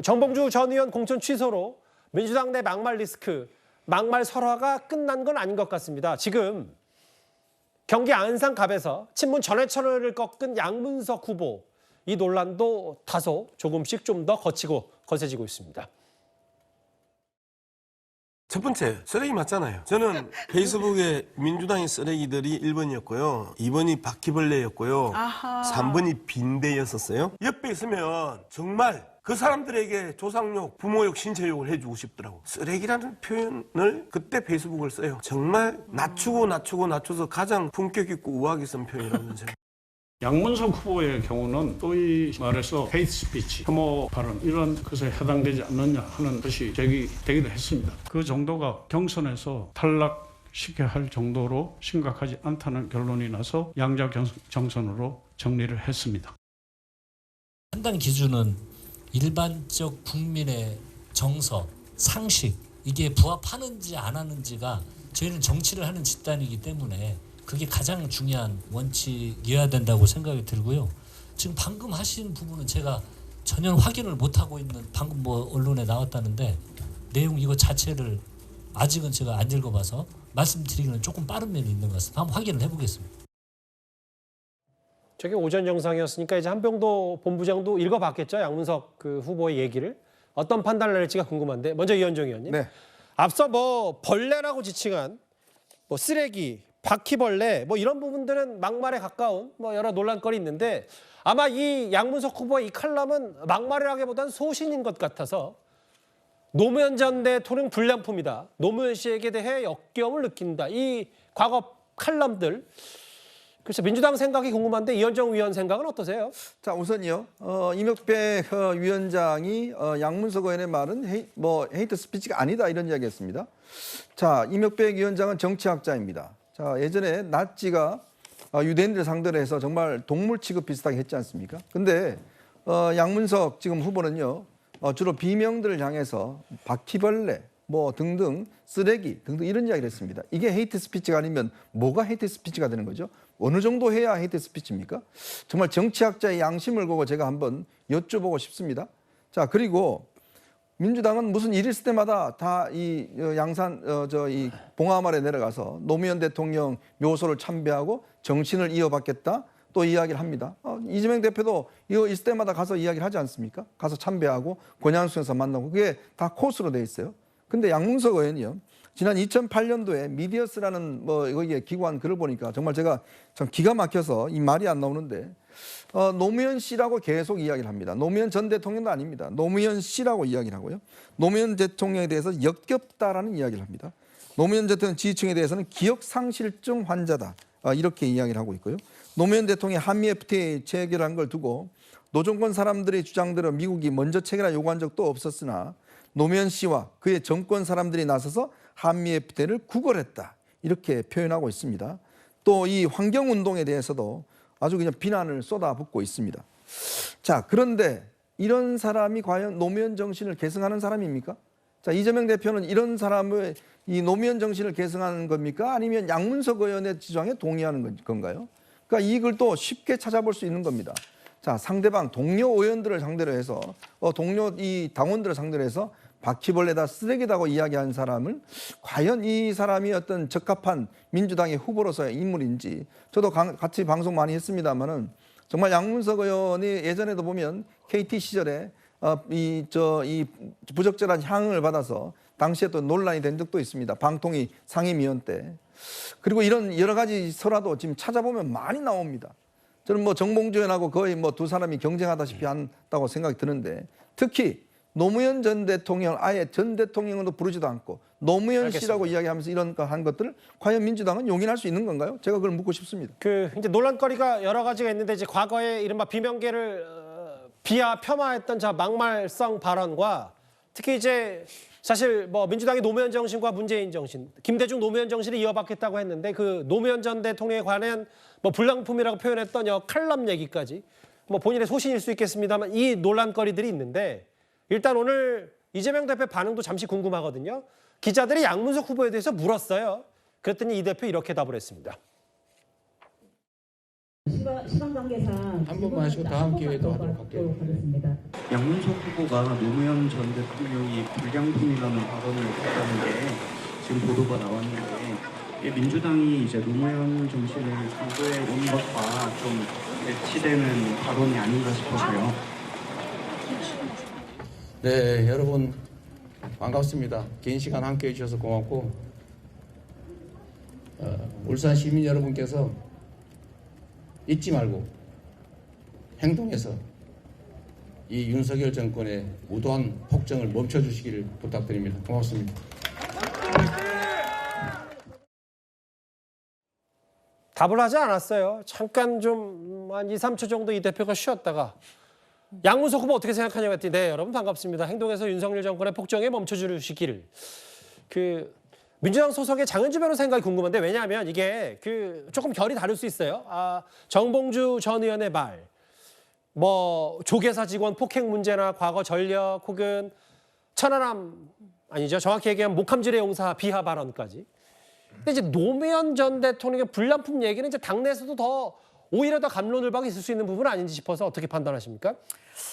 정봉주 전 의원 공천 취소로 민주당 내 막말 리스크, 막말 설화가 끝난 건 아닌 것 같습니다. 지금 경기 안산갑에서 친문 전해철을 꺾은 양문석 후보, 이 논란도 다소 조금씩 좀 더 거세지고 있습니다. 첫 번째, 쓰레기 맞잖아요. 저는 페이스북에 민주당의 쓰레기들이 1번이었고요. 2번이 바퀴벌레였고요. 3번이 빈대였었어요. 옆에 있으면 정말 그 사람들에게 조상욕, 부모욕, 신체욕을 해주고 싶더라고. 쓰레기라는 표현을 그때 페이스북을 써요. 정말 낮춰서 가장 품격 있고 우아하게 쓴 표현이라는 생각. 양문석 후보의 경우는 소위 말해서 헤이트 스피치, 혐오 발언 이런 것에 해당되지 않느냐 하는 것이 제기되기도 했습니다. 그 정도가 경선에서 탈락시켜야 할 정도로 심각하지 않다는 결론이 나서 양자 정선으로 정리를 했습니다. 판단 기준은 일반적 국민의 정서, 상식 이게 부합하는지 안 하는지가 저희는 정치를 하는 집단이기 때문에 그게 가장 중요한 원칙이어야 된다고 생각이 들고요. 지금 방금 하신 부분은 제가 전혀 확인을 못하고 있는, 방금 언론에 나왔다는데 내용 이거 자체를 아직은 제가 안 읽어봐서 말씀드리기는 조금 빠른 면이 있는 것 같습니다. 한번 확인을 해보겠습니다. 저게 오전 영상이었으니까 이제 한병도 본부장도 읽어봤겠죠. 양문석 그 후보의 얘기를. 어떤 판단을 낼지가 궁금한데 먼저 이현정 의원님. 네. 앞서 벌레라고 지칭한 쓰레기, 바퀴벌레 이런 부분들은 막말에 가까운 여러 논란거리 있는데 아마 이 양문석 후보의 이 칼럼은 막말이라기보다는 소신인 것 같아서 노무현 전 대통령 불량품이다. 노무현 씨에게 대해 역겨움을 느낀다. 이 과거 칼럼들. 그래서 민주당 생각이 궁금한데 이현정 위원 생각은 어떠세요? 자, 우선요. 이명백 위원장이 양문석 의원의 말은 헤이트 스피치가 아니다 이런 이야기했습니다. 자, 이명백 위원장은 정치학자입니다. 자, 예전에 나치가 유대인들 상대로 해서 정말 동물 취급 비슷하게 했지 않습니까? 근데 양문석 지금 후보는요. 주로 비명들을 향해서 바퀴벌레 등등 쓰레기 등등 이런 이야기를 했습니다. 이게 헤이트 스피치가 아니면 뭐가 헤이트 스피치가 되는 거죠? 어느 정도 해야 헤이트 스피치입니까? 정말 정치학자의 양심을 보고 제가 한번 여쭤보고 싶습니다. 자, 그리고 민주당은 무슨 일 있을 때마다 다 이 양산 이 봉하마을에 내려가서 노무현 대통령 묘소를 참배하고 정신을 이어받겠다 또 이야기를 합니다. 이재명 대표도 이거 있을 때마다 가서 이야기를 하지 않습니까? 가서 참배하고 권양수에서 만나고 그게 다 코스로 돼 있어요. 근데 양문석 의원이요. 지난 2008년도에 미디어스라는 거기에 기고한 글을 보니까 정말 제가 참 기가 막혀서 이 말이 안 나오는데 노무현 씨라고 계속 이야기를 합니다. 노무현 전 대통령도 아닙니다. 노무현 씨라고 이야기를 하고요. 노무현 대통령에 대해서 역겹다라는 이야기를 합니다. 노무현 대통령 지지층에 대해서는 기억상실증 환자다. 이렇게 이야기를 하고 있고요. 노무현 대통령이 한미 FTA 체결한 걸 두고 노정권 사람들의 주장대로 미국이 먼저 체결할 요구한 적도 없었으나 노무현 씨와 그의 정권 사람들이 나서서 한미 FTA를 구걸했다. 이렇게 표현하고 있습니다. 또 이 환경운동에 대해서도 아주 그냥 비난을 쏟아붓고 있습니다. 자, 그런데 이런 사람이 과연 노무현 정신을 계승하는 사람입니까? 자, 이재명 대표는 이런 사람의 이 노무현 정신을 계승하는 겁니까? 아니면 양문석 의원의 주장에 동의하는 건가요? 그러니까 이 글도 쉽게 찾아볼 수 있는 겁니다. 자, 상대방 동료 의원들을 상대로 해서 동료 이 당원들을 상대로 해서 바퀴벌레다 쓰레기다고 이야기한 사람을 과연 이 사람이 어떤 적합한 민주당의 후보로서의 인물인지 저도 같이 방송 많이 했습니다만은 정말 양문석 의원이 예전에도 보면 KT 시절에 이 부적절한 향응을 받아서 당시에 또 논란이 된 적도 있습니다. 방통위 상임위원 때. 그리고 이런 여러 가지 설화도 지금 찾아보면 많이 나옵니다. 저는 정봉주 의원하고 거의 두 사람이 경쟁하다시피 한다고 생각이 드는데 특히 노무현 전 대통령 아예 전 대통령으로 부르지도 않고 노무현 씨라고 이야기하면서 이런 한 것들을 과연 민주당은 용인할 수 있는 건가요? 제가 그걸 묻고 싶습니다. 이제 논란거리가 여러 가지가 있는데 이제 과거에 이른바 비명계를 폄하했던 막말성 발언과 특히 이제 사실 민주당이 노무현 정신과 문재인 정신, 김대중 노무현 정신을 이어받겠다고 했는데 그 노무현 전 대통령에 관한 불량품이라고 표현했던 칼럼 얘기까지 본인의 소신일 수 있겠습니다만 이 논란거리들이 있는데 일단 오늘 이재명 대표 반응도 잠시 궁금하거든요. 기자들이 양문석 후보에 대해서 물었어요. 그랬더니 이 대표 이렇게 답을 했습니다. 시간 관계상 한 번만 하시고 다음 기회에도 하도록 할게요. 하겠습니다. 양문석 후보가 노무현 전 대통령이 불량품이라는 발언을 했다는 게 지금 보도가 나왔는데 이 민주당이 이제 노무현 정신을 강조해 온 것과 좀 매치되는 발언이 아닌가 싶어서요. 네, 여러분 반갑습니다. 긴 시간 함께해 주셔서 고맙고 울산 시민 여러분께서 잊지 말고 행동해서 이 윤석열 정권의 무도한 폭정을 멈춰주시기를 부탁드립니다. 고맙습니다. 답을 하지 않았어요. 잠깐 좀 한 2, 3초 정도 이 대표가 쉬었다가 양문석 후보 어떻게 생각하냐고 했더니 네, 여러분 반갑습니다. 행동에서 윤석열 정권의 폭정에 멈춰주시기를. 민주당 소속의 장은주 변호사 생각이 궁금한데 왜냐하면 이게 조금 결이 다를 수 있어요. 정봉주 전 의원의 말, 뭐 조계사 직원 폭행 문제나 과거 전력 혹은 천안함 아니죠. 정확히 얘기하면 목함질의 용사 비하 발언까지. 근데 이제 노무현 전 대통령의 불량품 얘기는 이제 당내에서도 오히려 더 갑론을박이 있을 수 있는 부분은 아닌지 싶어서 어떻게 판단하십니까?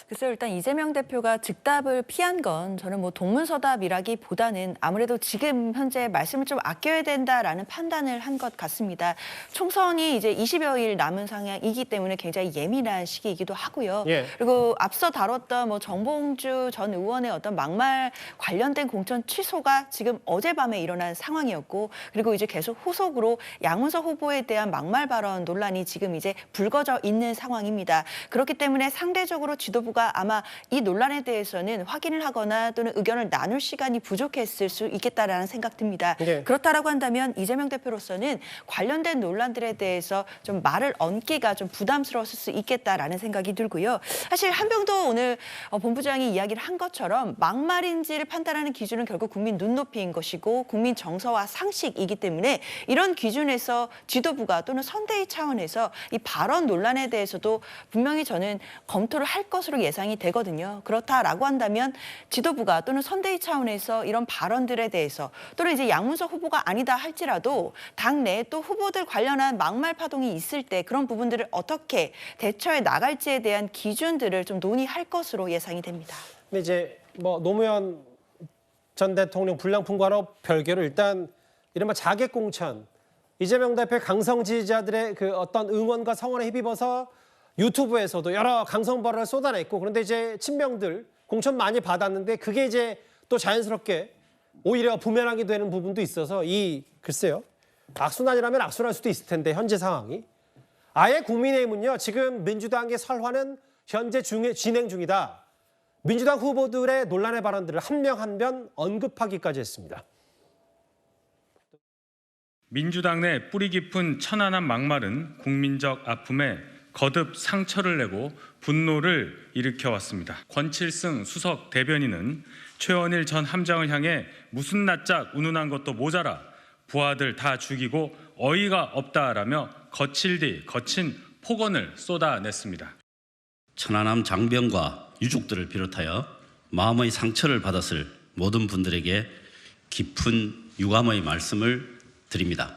글쎄요, 일단 이재명 대표가 즉답을 피한 건 저는 뭐 동문서답이라기보다는 아무래도 지금 현재 말씀을 좀 아껴야 된다라는 판단을 한 것 같습니다. 총선이 이제 20여일 남은 상황이기 때문에 굉장히 예민한 시기이기도 하고요. 예. 그리고 앞서 다뤘던 뭐 정봉주 전 의원의 어떤 막말 관련된 공천 취소가 지금 어젯밤에 일어난 상황이었고, 그리고 이제 계속 후속으로 양문석 후보에 대한 막말 발언 논란이 지금 이제 불거져 있는 상황입니다. 그렇기 때문에 상대적으로 지도부가 아마 이 논란에 대해서는 확인을 하거나 또는 의견을 나눌 시간이 부족했을 수 있겠다라는 생각 듭니다. 네. 그렇다라고 한다면 이재명 대표로서는 관련된 논란들에 대해서 좀 말을 얹기가 좀 부담스러웠을 수 있겠다라는 생각이 들고요. 사실 한병도 오늘 본부장이 이야기를 한 것처럼 막말인지를 판단하는 기준은 결국 국민 눈높이인 것이고 국민 정서와 상식이기 때문에 이런 기준에서 지도부가 또는 선대위 차원에서 이 발언 논란에 대해서도 분명히 저는 검토를 할 것으로 예상이 되거든요. 그렇다라고 한다면 지도부가 또는 선대위 차원에서 이런 발언들에 대해서 또는 이제 양문석 후보가 아니다 할지라도 당내 또 후보들 관련한 막말 파동이 있을 때 그런 부분들을 어떻게 대처해 나갈지에 대한 기준들을 좀 논의할 것으로 예상이 됩니다. 근데 이제 뭐 노무현 전 대통령 불량품과는 별개로 일단 이른바 자객 공천, 이재명 대표의 강성 지지자들의 어떤 응원과 성원에 힘입어서 유튜브에서도 여러 강성 발언을 쏟아냈고, 그런데 이제 친명들 공천 많이 받았는데 그게 이제 또 자연스럽게 오히려 부메랑이 되는 부분도 있어서 글쎄요. 악순환이라면 악순환일 수도 있을 텐데 현재 상황이. 아예 국민의힘은요. 지금 민주당의 설화는 현재 진행 중이다. 민주당 후보들의 논란의 발언들을 한 명 한 명 언급하기까지 했습니다. 민주당 내 뿌리 깊은 천안함 막말은 국민적 아픔에 거듭 상처를 내고 분노를 일으켜왔습니다. 권칠승 수석 대변인은 최원일 전 함장을 향해 무슨 낯짝 운운한 것도 모자라 부하들 다 죽이고 어이가 없다라며 거친 폭언을 쏟아냈습니다. 천안함 장병과 유족들을 비롯하여 마음의 상처를 받았을 모든 분들에게 깊은 유감의 말씀을 드립니다.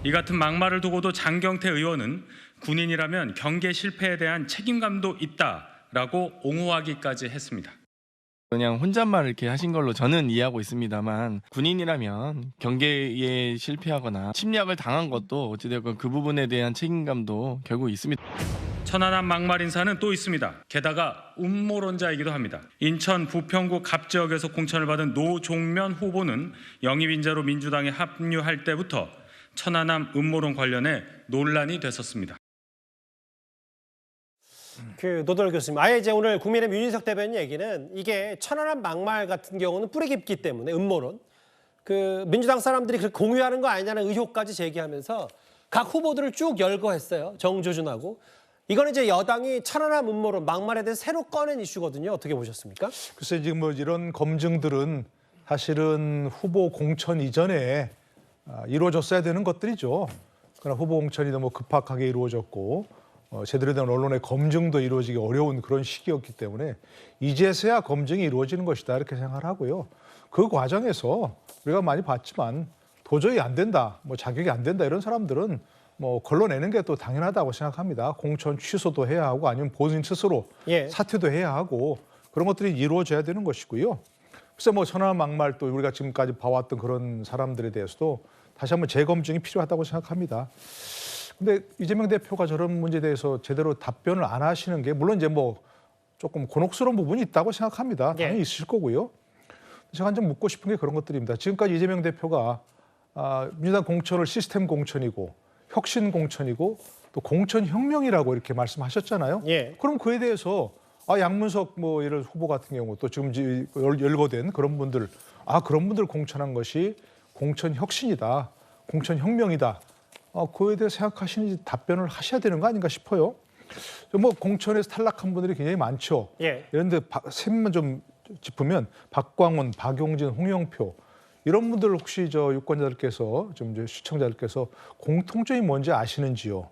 이 같은 막말을 두고도 장경태 의원은 군인이라면 경계 실패에 대한 책임감도 있다라고 옹호하기까지 했습니다. 그냥 혼잣말 이렇게 하신 걸로 저는 이해하고 있습니다만 군인이라면 경계에 실패하거나 침략을 당한 것도 어찌되건 그 부분에 대한 책임감도 결국 있습니다. 천안함 막말 인사는 또 있습니다. 게다가 음모론자이기도 합니다. 인천 부평구 갑지역에서 공천을 받은 노종면 후보는 영입인자로 민주당에 합류할 때부터 천안함 음모론 관련해 논란이 됐었습니다. 노돌 교수님, 아예 이제 오늘 국민의힘 윤희석 대변인 얘기는 이게 천안함 막말 같은 경우는 뿌리 깊기 때문에 음모론, 민주당 사람들이 그렇게 공유하는 거 아니냐는 의혹까지 제기하면서 각 후보들을 쭉 열거했어요. 정조준하고. 이거는 이제 여당이 천안함 음모론, 막말에 대해서 새로 꺼낸 이슈거든요. 어떻게 보셨습니까? 글쎄 지금 뭐 이런 검증들은 사실은 후보 공천 이전에 이루어졌어야 되는 것들이죠. 그러나 후보 공천이 너무 급박하게 이루어졌고 제대로 된 언론의 검증도 이루어지기 어려운 그런 시기였기 때문에 이제서야 검증이 이루어지는 것이다 이렇게 생각을 하고요. 그 과정에서 우리가 많이 봤지만 도저히 안 된다, 뭐 자격이 안 된다 이런 사람들은 뭐 걸러내는 게 또 당연하다고 생각합니다. 공천 취소도 해야 하고 아니면 본인 스스로 예. 사퇴도 해야 하고 그런 것들이 이루어져야 되는 것이고요. 글쎄 뭐 천하람 막말 또 우리가 지금까지 봐왔던 그런 사람들에 대해서도 다시 한번 재검증이 필요하다고 생각합니다. 근데 이재명 대표가 저런 문제에 대해서 제대로 답변을 안 하시는 게 물론 이제 뭐 조금 곤혹스러운 부분이 있다고 생각합니다. 당연히 예. 있을 거고요. 제가 좀 묻고 싶은 게 그런 것들입니다. 지금까지 이재명 대표가 민주당 공천을 시스템 공천이고 혁신 공천이고 또 공천 혁명이라고 이렇게 말씀하셨잖아요. 예. 그럼 그에 대해서 양문석 뭐 이런 후보 같은 경우 또 지금 열거된 그런 분들 그런 분들 공천한 것이 공천 혁신이다, 공천 혁명이다. 그에 대해 생각하시는지 답변을 하셔야 되는 거 아닌가 싶어요. 뭐 공천에서 탈락한 분들이 굉장히 많죠. 예. 그런데 셈만 좀 짚으면 박광훈, 박용진, 홍영표 이런 분들 혹시 저 유권자들께서 좀 이제 시청자들께서 공통점이 뭔지 아시는지요?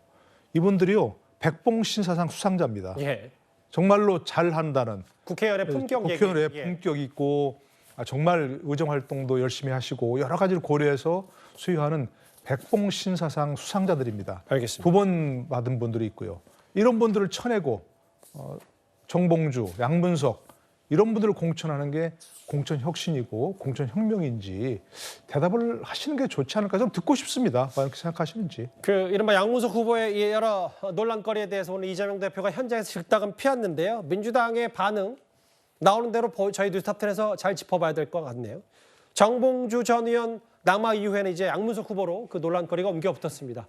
이분들이요 백봉신사상 수상자입니다. 예. 정말로 잘한다는 국회의원의 품격 얘기. 국회의원의 예. 품격 있고 정말 의정 활동도 열심히 하시고 여러 가지를 고려해서 수여하는 백봉신사상 수상자들입니다. 알겠습니다. 2번 받은 분들이 있고요. 이런 분들을 쳐내고 정봉주, 양문석 이런 분들을 공천하는 게 공천 혁신이고 공천 혁명인지 대답을 하시는 게 좋지 않을까 좀 듣고 싶습니다. 어떻게 생각하시는지. 그 이른바 양문석 후보의 이 여러 논란거리에 대해서 오늘 이재명 대표가 현장에서 즉답은 피했는데요. 민주당의 반응 나오는 대로 저희 뉴스탑10에서 잘 짚어봐야 될 것 같네요. 정봉주 전 의원 낙마 이후에는 이제 양문석 후보로 그 논란거리가 옮겨 붙었습니다.